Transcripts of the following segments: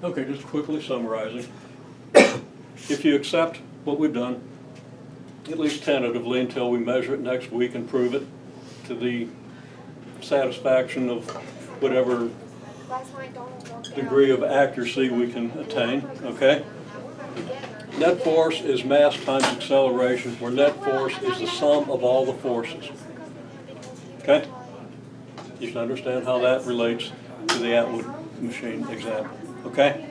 Okay, just quickly summarizing. If you accept what we've done, at least tentatively until we measure it next week and prove it to the satisfaction of whatever degree of accuracy we can attain, okay? Net force is mass times acceleration, where net force is the sum of all the forces. Okay? You can understand how that relates to the Atwood machine example. Okay?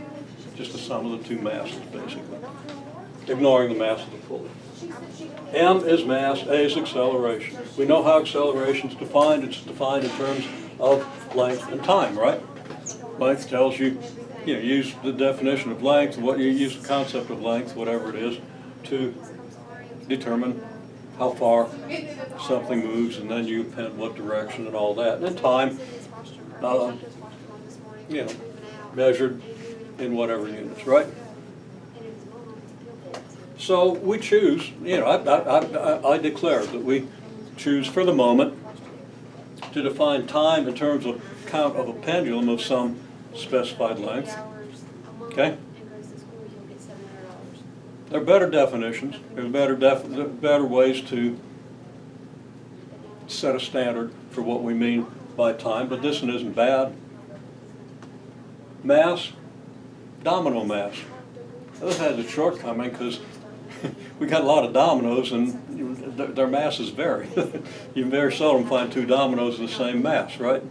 Just the sum of the two masses, basically. Ignoring the mass of the pulley. M is mass, A is acceleration. We know how acceleration is defined. It's defined in terms of length and time, right? Length tells you, use the definition of length, what you use the concept of length, whatever it is, to determine how far something moves, and then you append what direction and all that. And then time, measured in whatever units, right? So we choose, I declare that we choose for the moment to define time in terms of count of a pendulum of some specified length. Okay? There are better definitions. There's better ways to set a standard for what we mean by time, but this one isn't bad. Mass, domino mass. This has a shortcoming because we got a lot of dominoes and their masses vary. You very seldom find two dominoes of the same mass, right?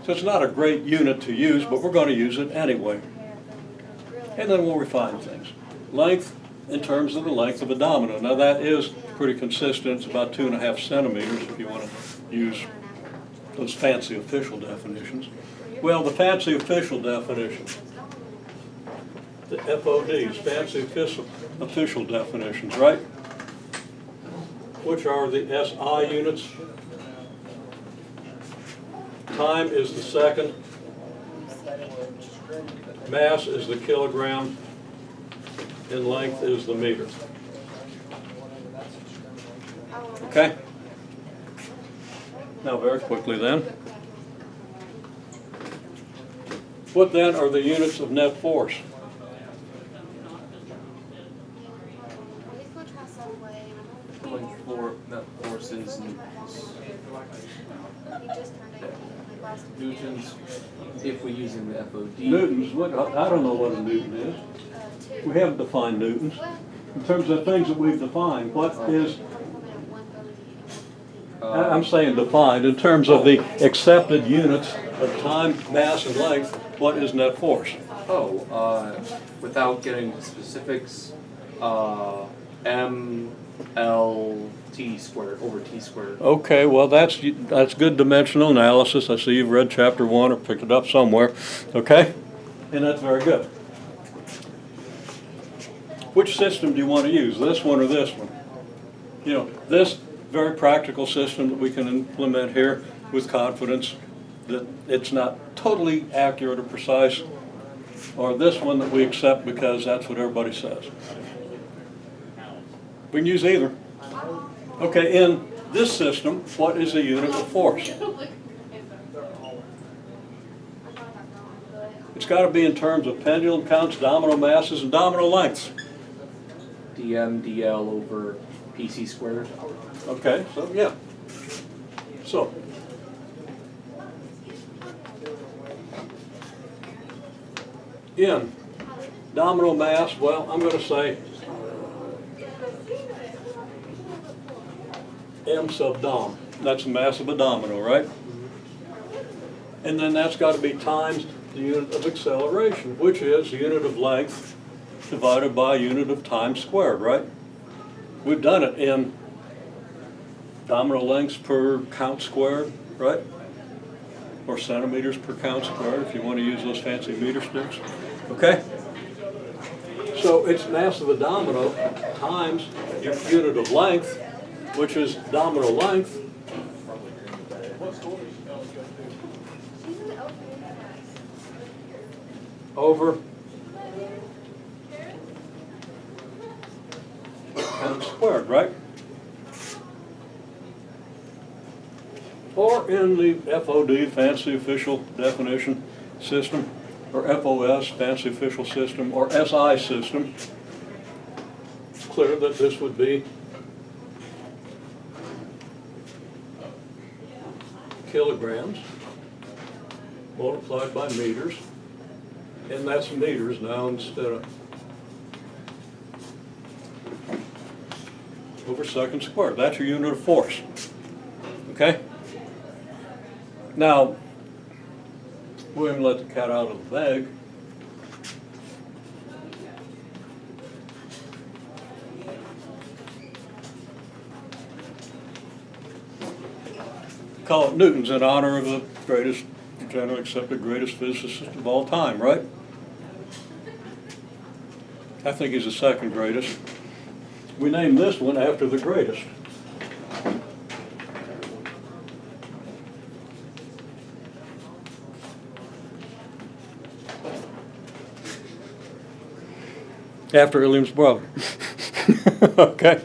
So it's not a great unit to use, but we're going to use it anyway. And then we'll refine things. Length in terms of the length of a domino. Now that is pretty consistent. It's about 2.5 centimeters if you want to use those fancy official definitions. Well, the fancy official definitions, the FODs, fancy official definitions, right? Which are the SI units. Time is the second. Mass is the kilogram. And length is the meter. Okay? Now very quickly then. What then are the units of net force? For net forces newtons, if we're using the FOD. Newtons, I don't know what a newton is. We haven't defined newtons. In terms of things that we've defined, what is, I'm saying defined, in terms of the accepted units of time, mass, and length, what is net force? Without getting into specifics, MLT squared over T squared. Okay, well that's good dimensional analysis. I see you've read chapter 1 or picked it up somewhere. Okay? And that's very good. Which system do you want to use, this one or this one? This very practical system that we can implement here with confidence that it's not totally accurate or precise, or this one that we accept because that's what everybody says. We can use either. Okay, in this system, what is a unit of force? It's got to be in terms of pendulum counts, domino masses, and domino lengths. dm dl over pc squared. Okay, so yeah. So in domino mass, well, I'm going to say m sub dom. That's the mass of a domino, right? And then that's got to be times the unit of acceleration, which is the unit of length divided by unit of time squared, right? We've done it in domino lengths per count squared, right? Or centimeters per count squared, if you want to use those fancy meter sticks. Okay? So it's mass of a domino times your unit of length, which is domino length, over count squared, right? Or in the FOD, fancy official definition system, or FOS, Fancy Official System, or SI system, it's clear that this would be kilograms multiplied by meters, and that's meters now instead of over seconds squared. That's your unit of force. Okay? Now, we're going to let the cat out of the bag. Call it Newton's in honor of the greatest, generally accepted greatest physicist of all time, right? I think he's the second greatest. We named this one after the greatest. After William's brother. Okay?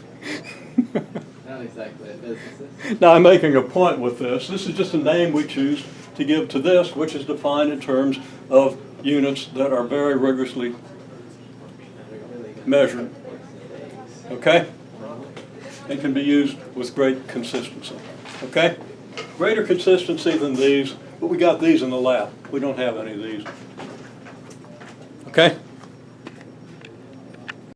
Not exactly a physicist. Now, I'm making a point with this. This is just a name we choose to give to this, which is defined in terms of units that are very rigorously measured. Okay? And can be used with great consistency. Okay? Greater consistency than these, but we got these in the lab. We don't have any of these. Okay?